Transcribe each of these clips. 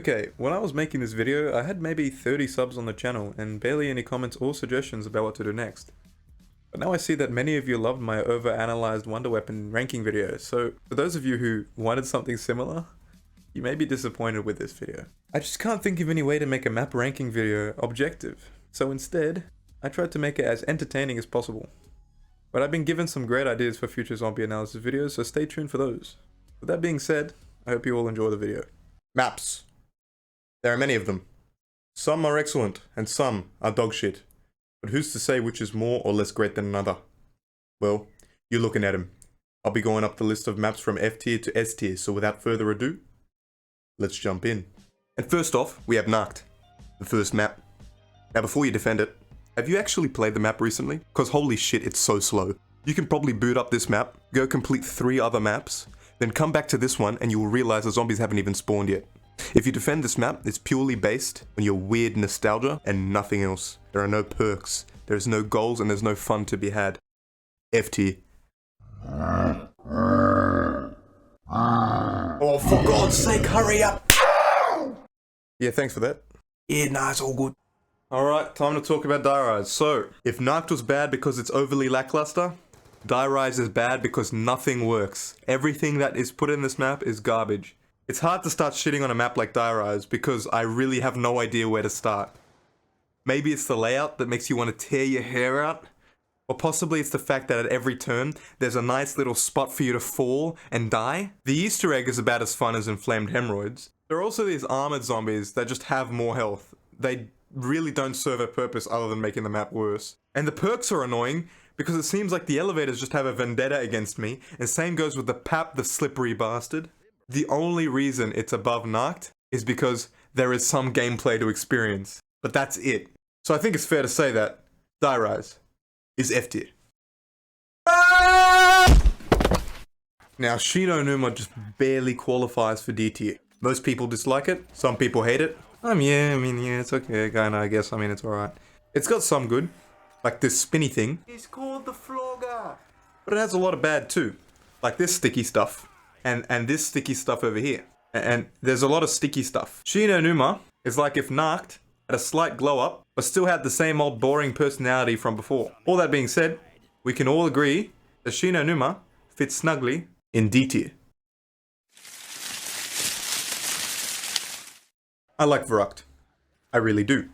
Okay, when I was making this video, I had maybe 30 subs on the channel and barely any comments or suggestions about what to do next. But now I see that many of you loved my over-analyzed Wonder Weapon ranking video, so for those of you who wanted something similar, you may be disappointed with this video. I just can't think of any way to make a map ranking video objective, so instead, I tried to make it as entertaining as possible. But I've been given some great ideas for future zombie analysis videos, so stay tuned for those. With that being said, I hope you all enjoy the video. Maps. There are many of them. Some are excellent, and some are dog shit. But who's to say which is more or less great than another? Well, you're looking at him. I'll be going up the list of maps from F tier to S tier, so without further ado, let's jump in. And first off, we have Nacht, the first map. Now before you defend it, have you actually played the map recently? Cause holy shit, it's so slow. You can probably boot up this map, go complete 3 other maps, then come back to this one and you will realize the zombies haven't even spawned yet. If you defend this map, it's purely based on your weird nostalgia and nothing else. There are no perks, there's no goals, and there's no fun to be had. F tier. Oh, for God's sake, hurry up! Yeah, thanks for that. Yeah, nah, it's all good. Alright, time to talk about Die Rise. So, if Nacht was bad because it's overly lackluster, Die Rise is bad because nothing works. Everything that is put in this map is garbage. It's hard to start shitting on a map like Die Rise because I really have no idea where to start. Maybe it's the layout that makes you want to tear your hair out, or possibly it's the fact that at every turn, there's a nice little spot for you to fall and die. The Easter egg is about as fun as inflamed hemorrhoids. There are also these armored zombies that just have more health. They really don't serve a purpose other than making the map worse. And the perks are annoying because it seems like the elevators just have a vendetta against me, and same goes with the Pap, the slippery bastard. The only reason it's above Nacht is because there is some gameplay to experience, but that's it. So I think it's fair to say that Die Rise is F tier. Now Shi No Numa just barely qualifies for D tier. Most people dislike it, some people hate it. Yeah, it's okay, kinda, I guess, it's alright. It's got some good, like this spinny thing. It's called the flogger. But it has a lot of bad too, like this sticky stuff. And this sticky stuff over here. And there's a lot of sticky stuff. Shi No Numa is like if Nacht had a slight glow up, but still had the same old boring personality from before. All that being said, we can all agree that Shi No Numa fits snugly in D tier. I like Verruckt. I really do.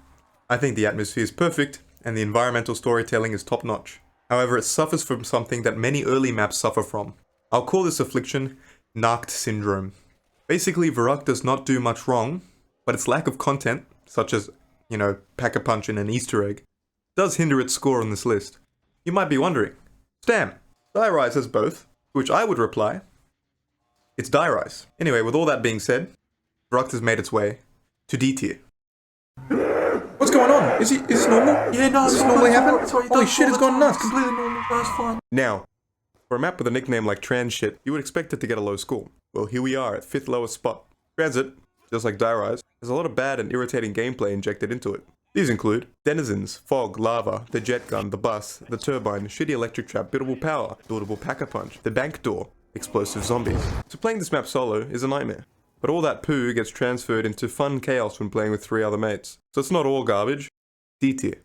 I think the atmosphere is perfect, and the environmental storytelling is top notch. However, it suffers from something that many early maps suffer from. I'll call this affliction Nacht syndrome. Basically, Verruckt does not do much wrong, but its lack of content, such as, Pack-a-Punch and an Easter egg, does hinder its score on this list. You might be wondering, Stam, Die Rise has both, to which I would reply, it's Die Rise. Anyway, with all that being said, Verruckt has made its way to D tier. What's going on? Is this normal? Yeah, no, does this normally happen? Holy shit, it's gone nuts. Completely normal, that's fine. Now, for a map with a nickname like TranZit, you would expect it to get a low score. Well, here we are at 5th lowest spot. TranZit, just like Die Rise, has a lot of bad and irritating gameplay injected into it. These include denizens, fog, lava, the jet gun, the bus, the turbine, shitty electric trap, biddable power, buildable pack-a-punch, the bank door, explosive zombies. So playing this map solo is a nightmare. But all that poo gets transferred into fun chaos when playing with 3 other mates. So it's not all garbage. D tier.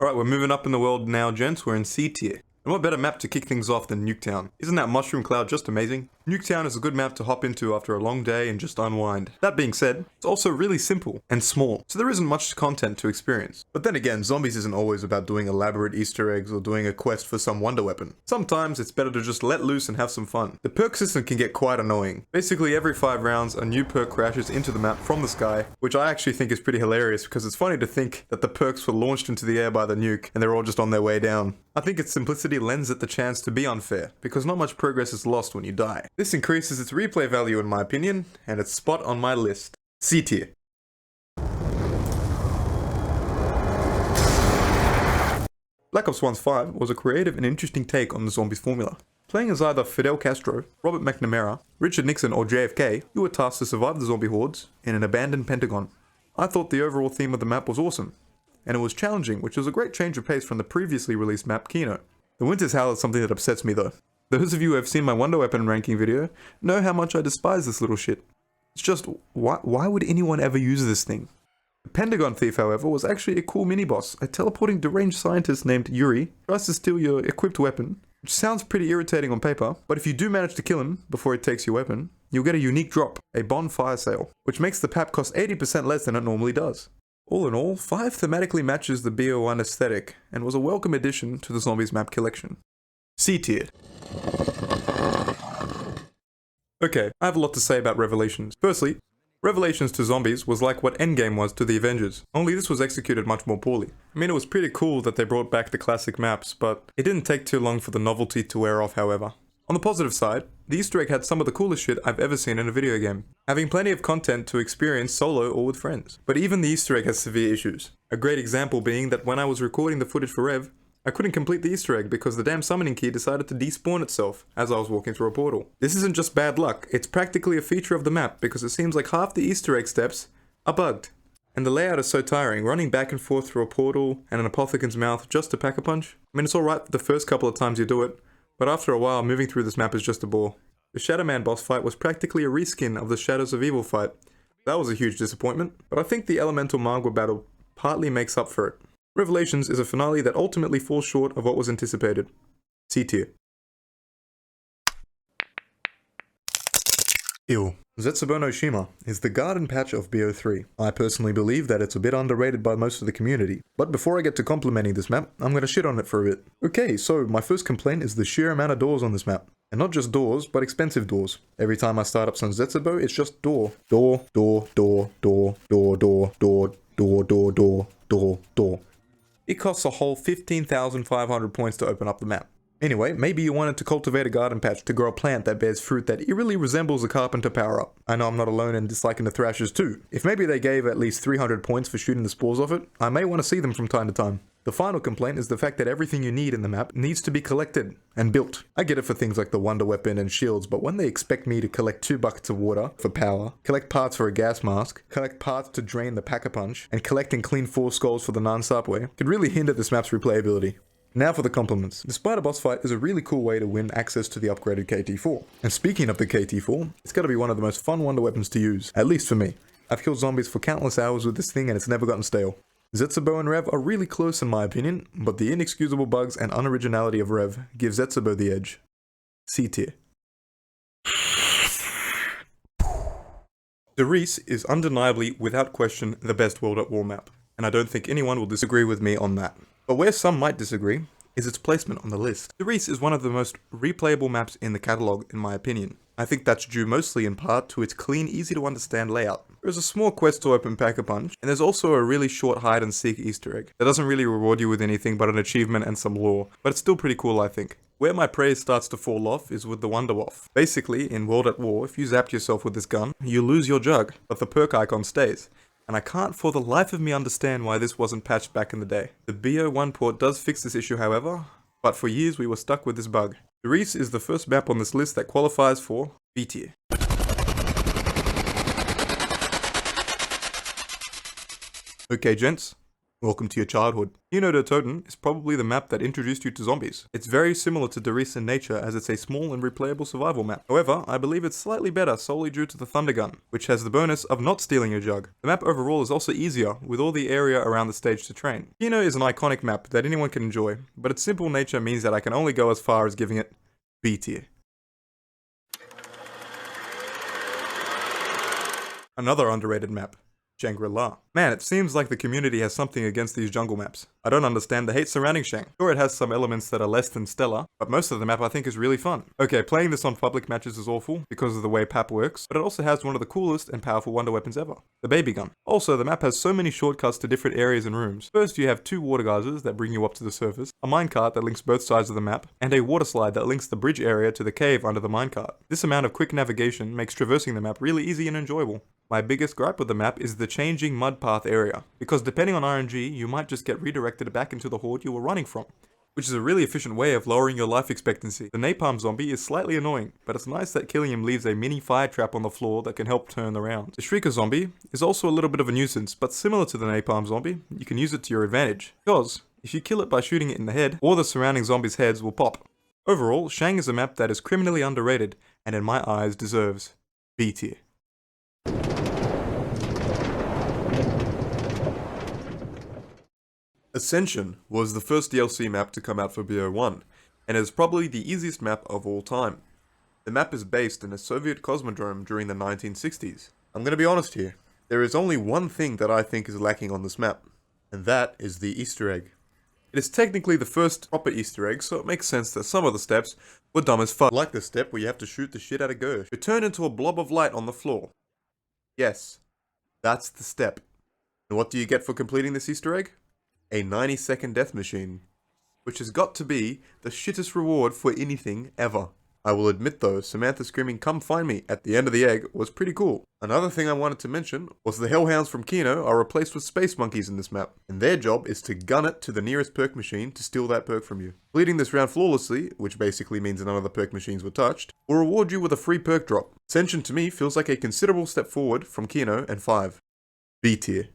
Alright, we're moving up in the world now, gents. We're in C tier. And what better map to kick things off than Nuketown? Isn't that mushroom cloud just amazing? Nuketown is a good map to hop into after a long day and just unwind. That being said, it's also really simple and small, so there isn't much content to experience. But then again, zombies isn't always about doing elaborate Easter eggs or doing a quest for some wonder weapon. Sometimes it's better to just let loose and have some fun. The perk system can get quite annoying. Basically every 5 rounds, a new perk crashes into the map from the sky, which I actually think is pretty hilarious because it's funny to think that the perks were launched into the air by the nuke and they're all just on their way down. I think its simplicity lends it the chance to be unfair, because not much progress is lost when you die. This increases its replay value in my opinion, and its spot on my list. C tier. Black Ops 1's 5 was a creative and interesting take on the zombies formula. Playing as either Fidel Castro, Robert McNamara, Richard Nixon or JFK, you were tasked to survive the zombie hordes in an abandoned Pentagon. I thought the overall theme of the map was awesome. and it was challenging, which was a great change of pace from the previously released map Kino. The Winter's Howl is something that upsets me though. Those of you who have seen my Wonder Weapon ranking video know how much I despise this little shit. It's just, why would anyone ever use this thing? The Pentagon Thief, however, was actually a cool mini-boss. A teleporting deranged scientist named Yuri tries to steal your equipped weapon, which sounds pretty irritating on paper, but if you do manage to kill him before he takes your weapon, you'll get a unique drop, a bonfire sail, which makes the pap cost 80% less than it normally does. All in all, 5 thematically matches the BO1 aesthetic, and was a welcome addition to the Zombies map collection. C tier. Okay, I have a lot to say about Revelations. Firstly, Revelations to Zombies was like what Endgame was to the Avengers, only this was executed much more poorly. I mean, it was pretty cool that they brought back the classic maps, but it didn't take too long for the novelty to wear off, however. On the positive side, the Easter egg had some of the coolest shit I've ever seen in a video game, having plenty of content to experience solo or with friends. But even the Easter egg has severe issues. A great example being that when I was recording the footage for Rev, I couldn't complete the Easter egg because the damn summoning key decided to despawn itself as I was walking through a portal. This isn't just bad luck, it's practically a feature of the map because it seems like half the Easter egg steps are bugged. And the layout is so tiring, running back and forth through a portal and an apothecan's mouth just to pack a punch. I mean, it's alright for the first couple of times you do it, but after a while, moving through this map is just a bore. The Shadow Man boss fight was practically a reskin of the Shadows of Evil fight. That was a huge disappointment, but I think the Elemental Mangwa battle partly makes up for it. Revelations is a finale that ultimately falls short of what was anticipated. C tier. Ew. Zetsubou No Shima is the garden patch of BO3. I personally believe that it's a bit underrated by most of the community. But before I get to complimenting this map, I'm gonna shit on it for a bit. Okay, so my first complaint is the sheer amount of doors on this map. And not just doors, but expensive doors. Every time I start up some Zetsubou, it's just door. Door, door, door, door, door, door, door, door, door, door, door, door. It costs a whole 15,500 points to open up the map. Anyway, maybe you wanted to cultivate a garden patch to grow a plant that bears fruit that eerily resembles a carpenter power-up. I know I'm not alone in disliking the thrashers too. If maybe they gave at least 300 points for shooting the spores off it, I may want to see them from time to time. The final complaint is the fact that everything you need in the map needs to be collected and built. I get it for things like the wonder weapon and shields, but when they expect me to collect 2 buckets of water for power, collect parts for a gas mask, collect parts to drain the pack-a-punch, and collect and clean 4 skulls for the non-subway, could really hinder this map's replayability. Now for the compliments. The spider boss fight is a really cool way to win access to the upgraded KT4. And speaking of the KT4, it's gotta be one of the most fun wonder weapons to use, at least for me. I've killed zombies for countless hours with this thing and it's never gotten stale. Zetsubou and Rev are really close in my opinion, but the inexcusable bugs and unoriginality of Rev give Zetsubou the edge. C tier. The Riese is undeniably, without question, the best World at War map, and I don't think anyone will disagree with me on that. But where some might disagree is its placement on the list. The Riese is one of the most replayable maps in the catalogue in my opinion. I think that's due mostly in part to its clean, easy to understand layout. There's a small quest to open Pack-a-Punch, and there's also a really short hide and seek Easter egg that doesn't really reward you with anything but an achievement and some lore, but it's still pretty cool I think. Where my praise starts to fall off is with the Wonder Waff. Basically, in World at War, if you zapped yourself with this gun, you lose your jug, but the perk icon stays. And I can't for the life of me understand why this wasn't patched back in the day. The BO1 port does fix this issue however, but for years we were stuck with this bug. The Riese is the first map on this list that qualifies for B tier. Okay gents, welcome to your childhood. Kino Der Toten is probably the map that introduced you to zombies. It's very similar to Der Riese in nature as it's a small and replayable survival map. However, I believe it's slightly better solely due to the Thunder Gun, which has the bonus of not stealing your jug. The map overall is also easier, with all the area around the stage to train. Kino is an iconic map that anyone can enjoy, but its simple nature means that I can only go as far as giving it B tier. Another underrated map. Shangri. Man, it seems like the community has something against these jungle maps. I don't understand the hate surrounding Shang. Sure, it has some elements that are less than stellar, but most of the map I think is really fun. Okay, playing this on public matches is awful because of the way PAP works, but it also has one of the coolest and powerful wonder weapons ever, the baby gun. Also, the map has so many shortcuts to different areas and rooms. First, you have 2 water geysers that bring you up to the surface, a minecart that links both sides of the map, and a water slide that links the bridge area to the cave under the minecart. This amount of quick navigation makes traversing the map really easy and enjoyable. My biggest gripe with the map is the changing mud path area, because depending on RNG, you might just get redirected back into the horde you were running from. which is a really efficient way of lowering your life expectancy. The napalm zombie is slightly annoying, but it's nice that killing him leaves a mini fire trap on the floor that can help turn the round. The shrieker zombie is also a little bit of a nuisance, but similar to the napalm zombie, you can use it to your advantage, because if you kill it by shooting it in the head, all the surrounding zombies' heads will pop. Overall, Shang is a map that is criminally underrated, and in my eyes deserves B tier. Ascension was the first DLC map to come out for BO1, and is probably the easiest map of all time. The map is based in a Soviet cosmodrome during the 1960s. I'm gonna be honest here, there is only one thing that I think is lacking on this map, and that is the Easter egg. It is technically the first proper Easter egg, so it makes sense that some of the steps were dumb as fuck. Like the step where you have to shoot the shit out of Gersh to turn into a blob of light on the floor. Yes, that's the step. And what do you get for completing this Easter egg? A 90-second death machine, which has got to be the shittest reward for anything ever. I will admit though, Samantha screaming "come find me" at the end of the egg was pretty cool. Another thing I wanted to mention was the hellhounds from Kino are replaced with space monkeys in this map, and their job is to gun it to the nearest perk machine to steal that perk from you. Completing this round flawlessly, which basically means none of the perk machines were touched, will reward you with a free perk drop. Ascension to me feels like a considerable step forward from Kino and 5. B tier.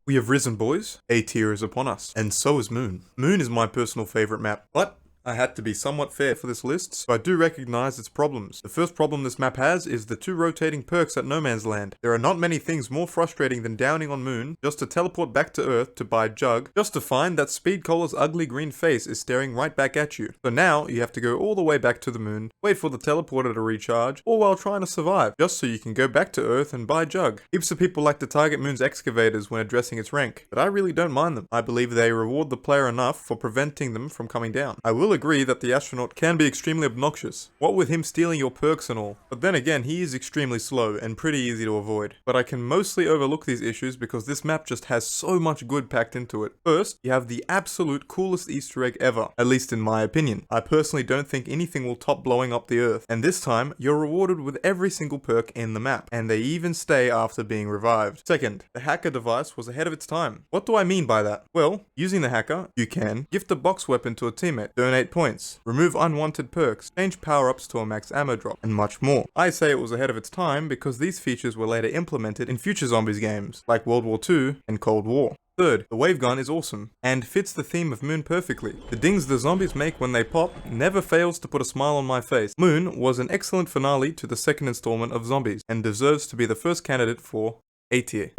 We have risen, boys. A tier is upon us. And so is Moon. Moon is my personal favourite map, but I had to be somewhat fair for this list, so I do recognise its problems. The first problem this map has is the 2 rotating perks at No Man's Land. There are not many things more frustrating than downing on Moon, just to teleport back to Earth to buy Jug, just to find that Speedcollar's ugly green face is staring right back at you. So now, you have to go all the way back to the Moon, wait for the teleporter to recharge, all while trying to survive, just so you can go back to Earth and buy Jug. Heaps of people like to target Moon's excavators when addressing its rank, but I really don't mind them. I believe they reward the player enough for preventing them from coming down. I will agree that the astronaut can be extremely obnoxious, what with him stealing your perks and all, but then again he is extremely slow and pretty easy to avoid. But I can mostly overlook these issues because this map just has so much good packed into it. First, you have the absolute coolest Easter egg ever, at least in my opinion. I personally don't think anything will top blowing up the Earth, and this time you're rewarded with every single perk in the map, and they even stay after being revived. Second, the hacker device was ahead of its time. What do I mean by that? Well, using the hacker, you can gift a box weapon to a teammate, donate points, remove unwanted perks, change power-ups to a max ammo drop, and much more. I say it was ahead of its time because these features were later implemented in future zombies games, like World War II and Cold War. Third, the wave gun is awesome, and fits the theme of Moon perfectly. The dings the zombies make when they pop never fails to put a smile on my face. Moon was an excellent finale to the second installment of Zombies, and deserves to be the first candidate for A tier.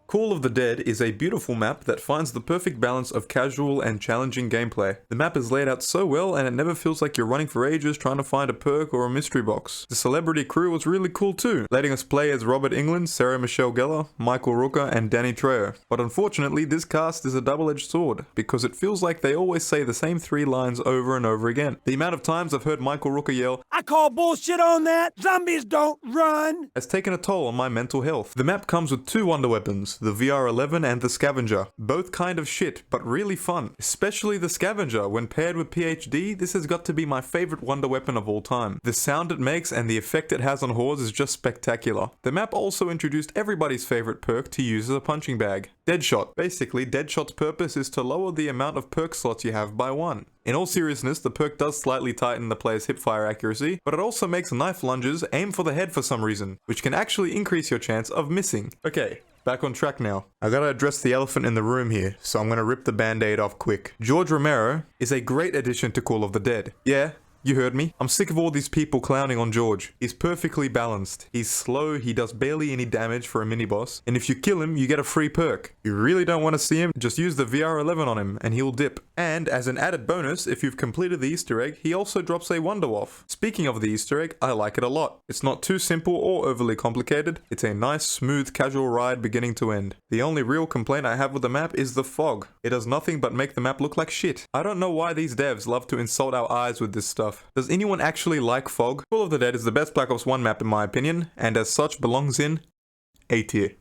Call of the Dead is a beautiful map that finds the perfect balance of casual and challenging gameplay. The map is laid out so well and it never feels like you're running for ages trying to find a perk or a mystery box. The celebrity crew was really cool too, letting us play as Robert Englund, Sarah Michelle Gellar, Michael Rooker and Danny Trejo. But unfortunately this cast is a double-edged sword, because it feels like they always say the same 3 lines over and over again. The amount of times I've heard Michael Rooker yell, "I call bullshit on that, zombies don't run," has taken a toll on my mental health. The map comes with 2 wonder weapons, the VR11 and the Scavenger. Both kind of shit, but really fun. Especially the Scavenger. When paired with PhD, this has got to be my favorite wonder weapon of all time. The sound it makes and the effect it has on hordes is just spectacular. The map also introduced everybody's favorite perk to use as a punching bag, Deadshot. Basically, Deadshot's purpose is to lower the amount of perk slots you have by 1. In all seriousness, the perk does slightly tighten the player's hipfire accuracy, but it also makes knife lunges aim for the head for some reason, which can actually increase your chance of missing. Okay, back on track now. I gotta address the elephant in the room here, so I'm gonna rip the band-aid off quick. George Romero is a great addition to Call of the Dead. Yeah, you heard me. I'm sick of all these people clowning on George. He's perfectly balanced. He's slow, he does barely any damage for a mini-boss, and if you kill him, you get a free perk. You really don't want to see him? Just use the VR11 on him, and he'll dip. And as an added bonus, if you've completed the Easter egg, he also drops a Wonder Waff. Speaking of the Easter egg, I like it a lot. It's not too simple or overly complicated. It's a nice, smooth, casual ride beginning to end. The only real complaint I have with the map is the fog. It does nothing but make the map look like shit. I don't know why these devs love to insult our eyes with this stuff. Does anyone actually like fog? Call of the Dead is the best Black Ops 1 map in my opinion, and as such belongs in A tier.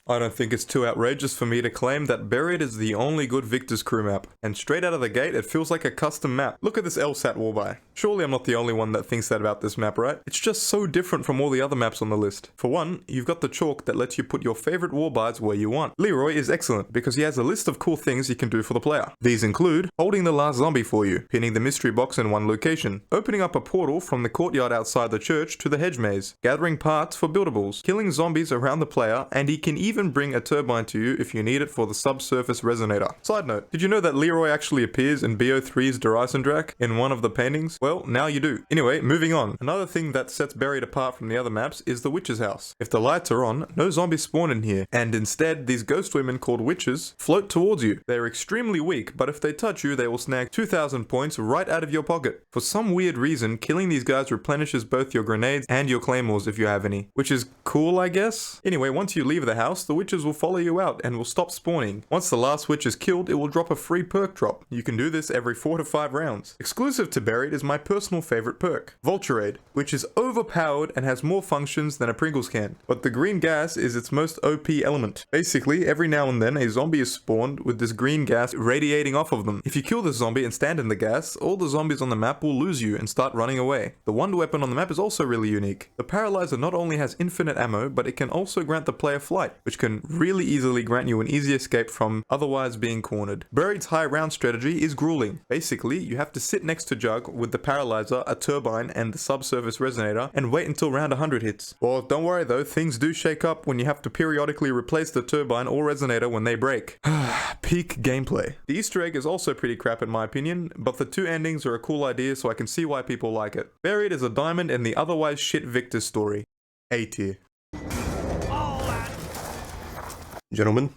I don't think it's too outrageous for me to claim that Buried is the only good Victor's Crew map, and straight out of the gate it feels like a custom map. Look at this LSAT wallby. Surely I'm not the only one that thinks that about this map, right? It's just so different from all the other maps on the list. For one, you've got the chalk that lets you put your favorite wallbys where you want. Leroy is excellent because he has a list of cool things you can do for the player. These include holding the last zombie for you, pinning the mystery box in one location, opening up a portal from the courtyard outside the church to the hedge maze, gathering parts for buildables, killing zombies around the player, and he can even bring a turbine to you if you need it for the subsurface resonator. Side note, did you know that Leroy actually appears in BO3's Der Eisendrache in one of the paintings? Well, now you do. Anyway, moving on. Another thing that sets Buried apart from the other maps is the witch's house. If the lights are on, no zombies spawn in here, and instead these ghost women called witches float towards you. They're extremely weak, but if they touch you, they will snag 2,000 points right out of your pocket. For some weird reason, killing these guys replenishes both your grenades and your claymores if you have any, which is cool, I guess? Anyway, once you leave the house, the witches will follow you out and will stop spawning. Once the last witch is killed, it will drop a free perk drop. You can do this every 4 to 5 rounds. Exclusive to Buried is my personal favorite perk, Vulturade, which is overpowered and has more functions than a Pringles can. But the green gas is its most OP element. Basically, every now and then a zombie is spawned with this green gas radiating off of them. If you kill the zombie and stand in the gas, all the zombies on the map will lose you and start running away. The wonder weapon on the map is also really unique. The paralyzer not only has infinite ammo, but it can also grant the player flight, which can really easily grant you an easy escape from otherwise being cornered. Buried's high round strategy is grueling. Basically, you have to sit next to Jug with the paralyzer, a turbine, and the subsurface resonator, and wait until round 100 hits. Well, don't worry though, things do shake up when you have to periodically replace the turbine or resonator when they break. Peak gameplay. The Easter egg is also pretty crap in my opinion, but the 2 endings are a cool idea, so I can see why people like it. Buried is a diamond in the otherwise shit Victor story. A tier. Gentlemen,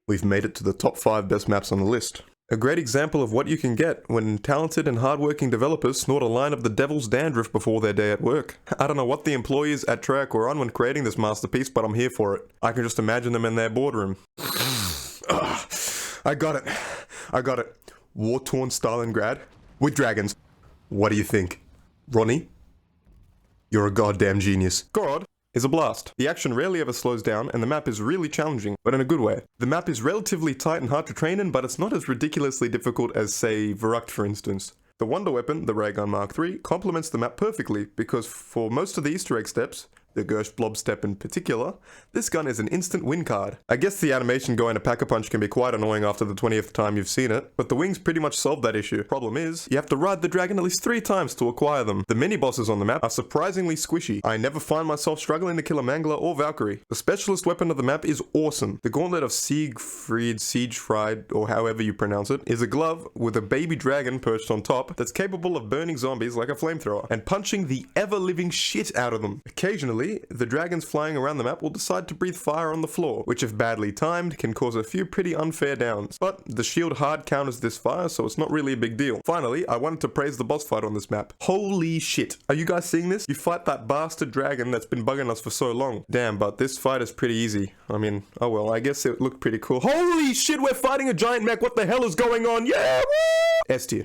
we've made it to the top 5 best maps on the list. A great example of what you can get when talented and hardworking developers snort a line of the devil's dandruff before their day at work. I don't know what the employees at Treyarch were on when creating this masterpiece, but I'm here for it. I can just imagine them in their boardroom. I got it. War-torn Stalingrad with dragons. What do you think? Ronnie? You're a goddamn genius. Gorod is a blast. The action rarely ever slows down, and the map is really challenging, but in a good way. The map is relatively tight and hard to train in, but it's not as ridiculously difficult as, say, Verruckt for instance. The wonder weapon, the Raygun Mark III, complements the map perfectly, because for most of the Easter egg steps, the Gersh Blob step in particular, this gun is an instant win card. I guess the animation going to Pack-a-Punch can be quite annoying after the 20th time you've seen it, but the wings pretty much solve that issue. Problem is, you have to ride the dragon at least 3 times to acquire them. The mini-bosses on the map are surprisingly squishy. I never find myself struggling to kill a Mangler or Valkyrie. The specialist weapon of the map is awesome. The Gauntlet of Siegfried, or however you pronounce it, is a glove with a baby dragon perched on top that's capable of burning zombies like a flamethrower, and punching the ever-living shit out of them. Occasionally, the dragons flying around the map will decide to breathe fire on the floor, which if badly timed can cause a few pretty unfair downs. But the shield hard counters this fire, so it's not really a big deal. Finally, I wanted to praise the boss fight on this map. Holy shit. Are you guys seeing this? You fight that bastard dragon that's been bugging us for so long. Damn, but this fight is pretty easy. I mean, oh well, I guess it looked pretty cool. Holy shit, we're fighting a giant mech. What the hell is going on? Yeah! Woo! S tier.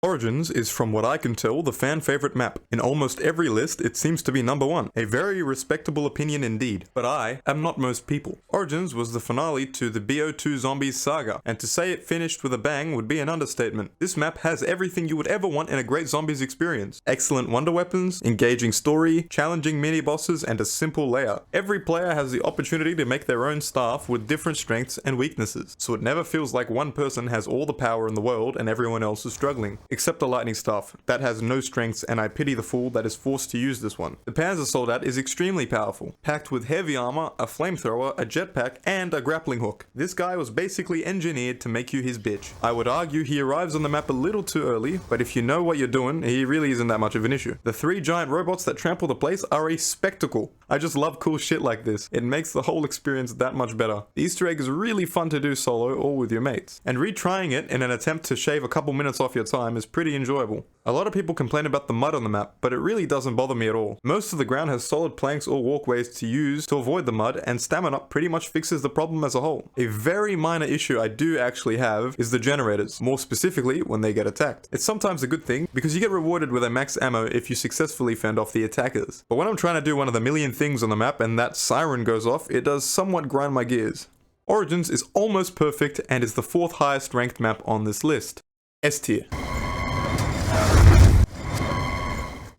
Origins is, from what I can tell, the fan favorite map. In almost every list, it seems to be number 1. A very respectable opinion indeed. But I am not most people. Origins was the finale to the BO2 Zombies saga, and to say it finished with a bang would be an understatement. This map has everything you would ever want in a great zombies experience. Excellent wonder weapons, engaging story, challenging mini-bosses, and a simple layout. Every player has the opportunity to make their own staff with different strengths and weaknesses, so it never feels like one person has all the power in the world and everyone else is struggling. Except the lightning staff, that has no strengths, and I pity the fool that is forced to use this one. The Panzer Soldat is extremely powerful, packed with heavy armor, a flamethrower, a jetpack, and a grappling hook. This guy was basically engineered to make you his bitch. I would argue he arrives on the map a little too early, but if you know what you're doing, he really isn't that much of an issue. The 3 giant robots that trample the place are a spectacle. I just love cool shit like this. It makes the whole experience that much better. The Easter egg is really fun to do solo or with your mates, and retrying it in an attempt to shave a couple minutes off your time is is pretty enjoyable. A lot of people complain about the mud on the map, but it really doesn't bother me at all. Most of the ground has solid planks or walkways to use to avoid the mud, and Stamina pretty much fixes the problem as a whole. A very minor issue I do actually have is the generators, more specifically when they get attacked. It's sometimes a good thing, because you get rewarded with a max ammo if you successfully fend off the attackers. But when I'm trying to do one of the million things on the map and that siren goes off, it does somewhat grind my gears. Origins is almost perfect and is the 4th highest ranked map on this list. S tier.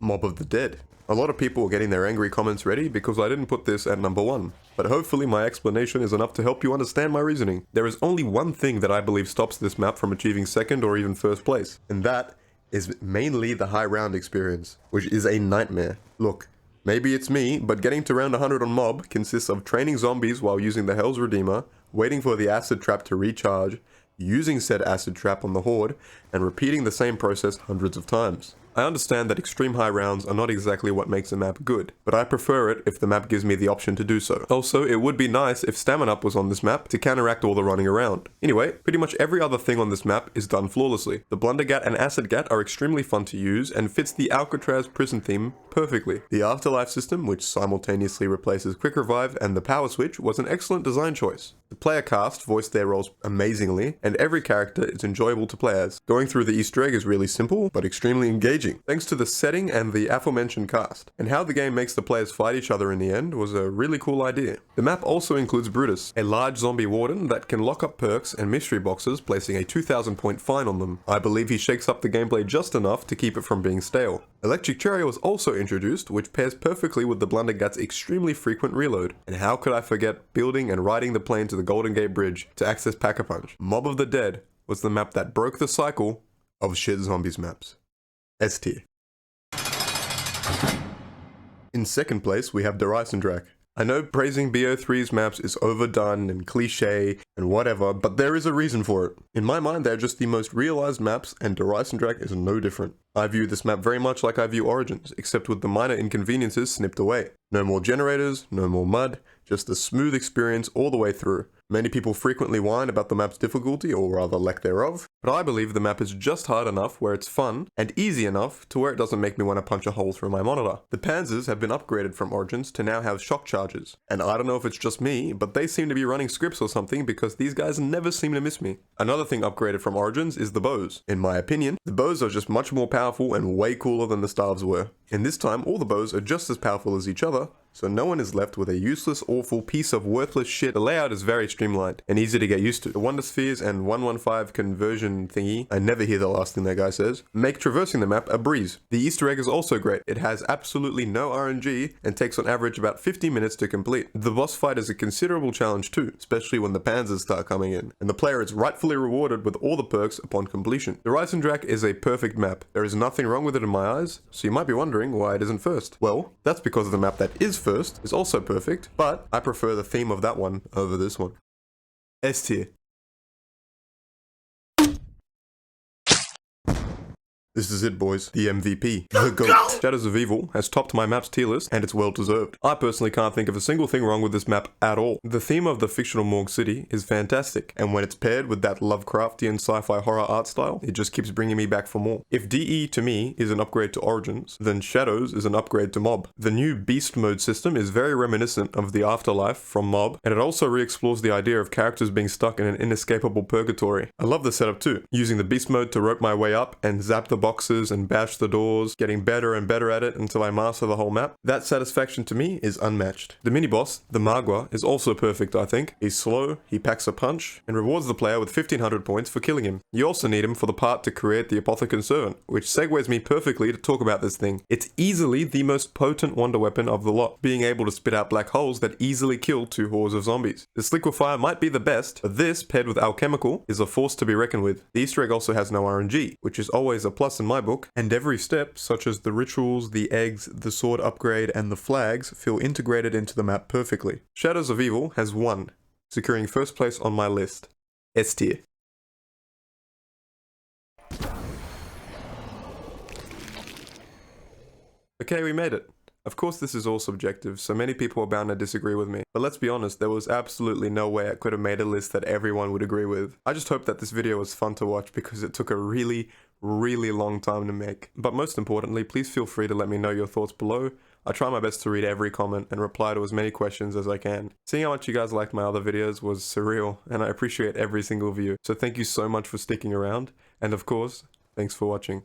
Mob of the Dead. A lot of people are getting their angry comments ready because I didn't put this at number 1, but hopefully my explanation is enough to help you understand my reasoning. There is only one thing that I believe stops this map from achieving 2nd or even 1st place, and that is mainly the high round experience, which is a nightmare. Look, maybe it's me, but getting to round 100 on Mob consists of training zombies while using the Hell's Redeemer, waiting for the acid trap to recharge, using said acid trap on the Horde, and repeating the same process hundreds of times. I understand that extreme high rounds are not exactly what makes a map good, but I prefer it if the map gives me the option to do so. Also, it would be nice if Stamina Up was on this map to counteract all the running around. Anyway, pretty much every other thing on this map is done flawlessly. The Blundergat and Acid Gat are extremely fun to use and fits the Alcatraz prison theme perfectly. The Afterlife system, which simultaneously replaces Quick Revive and the Power Switch, was an excellent design choice. The player cast voiced their roles amazingly, and every character is enjoyable to play as. Going through the Easter egg is really simple, but extremely engaging, thanks to the setting and the aforementioned cast. And how the game makes the players fight each other in the end was a really cool idea. The map also includes Brutus, a large zombie warden that can lock up perks and mystery boxes, placing a 2,000 point fine on them. I believe he shakes up the gameplay just enough to keep it from being stale. Electric Cherry was also introduced, which pairs perfectly with the Blundergat's extremely frequent reload. And how could I forget building and riding the plane to the Golden Gate Bridge to access Pack-a-Punch? Mob of the Dead was the map that broke the cycle of shit zombies maps. S tier. In 2nd place, we have Der Eisendrache. I know praising BO3's maps is overdone and cliche and whatever, but there is a reason for it. In my mind, they're just the most realized maps, and Der Eisendrache is no different. I view this map very much like I view Origins, except with the minor inconveniences snipped away. No more generators, no more mud, just a smooth experience all the way through. Many people frequently whine about the map's difficulty, or rather lack thereof, but I believe the map is just hard enough where it's fun, and easy enough to where it doesn't make me want to punch a hole through my monitor. The Panzers have been upgraded from Origins to now have shock charges, and I don't know if it's just me, but they seem to be running scripts or something because these guys never seem to miss me. Another thing upgraded from Origins is the bows. In my opinion, the bows are just much more powerful and way cooler than the staves were. And this time, all the bows are just as powerful as each other, so no one is left with a useless, awful piece of worthless shit. The layout is very streamlined and easy to get used to. The Wonder Spheres and 115 conversion thingy, I never hear the last thing that guy says, make traversing the map a breeze. The Easter egg is also great. It has absolutely no RNG and takes on average about 50 minutes to complete. The boss fight is a considerable challenge too, especially when the panzers start coming in, and the player is rightfully rewarded with all the perks upon completion. The Eisendrache is a perfect map. There is nothing wrong with it in my eyes, so you might be wondering why it isn't first. Well, that's because the map that is first is also perfect, but I prefer the theme of that one over this one. S tier. This is it, boys. The MVP. The GOAT. Shadows of Evil has topped my map's tier list, and it's well deserved. I personally can't think of a single thing wrong with this map at all. The theme of the fictional Morgue City is fantastic, and when it's paired with that Lovecraftian sci-fi horror art style, it just keeps bringing me back for more. If DE to me is an upgrade to Origins, then Shadows is an upgrade to Mob. The new Beast Mode system is very reminiscent of the Afterlife from Mob, and it also re-explores the idea of characters being stuck in an inescapable purgatory. I love the setup too, using the Beast Mode to rope my way up and zap the boxes and bash the doors, getting better and better at it until I master the whole map. That satisfaction to me is unmatched. The mini-boss, the Magua, is also perfect, I think. He's slow, he packs a punch, and rewards the player with 1500 points for killing him. You also need him for the part to create the Apothecon Servant, which segues me perfectly to talk about this thing. It's easily the most potent wonder weapon of the lot, being able to spit out black holes that easily kill 2 hordes of zombies. This liquefier might be the best, but this, paired with alchemical, is a force to be reckoned with. The Easter egg also has no RNG, which is always a plus in my book, and every step, such as the rituals, the eggs, the sword upgrade, and the flags, feel integrated into the map perfectly. Shadows of Evil has won, securing first place on my list. S tier. Okay, we made it. Of course this is all subjective, so many people are bound to disagree with me. But let's be honest, there was absolutely no way I could have made a list that everyone would agree with. I just hope that this video was fun to watch because it took a really, really long time to make. But most importantly, please feel free to let me know your thoughts below. I try my best to read every comment and reply to as many questions as I can. Seeing how much you guys liked my other videos was surreal, and I appreciate every single view. So thank you so much for sticking around, and of course, thanks for watching.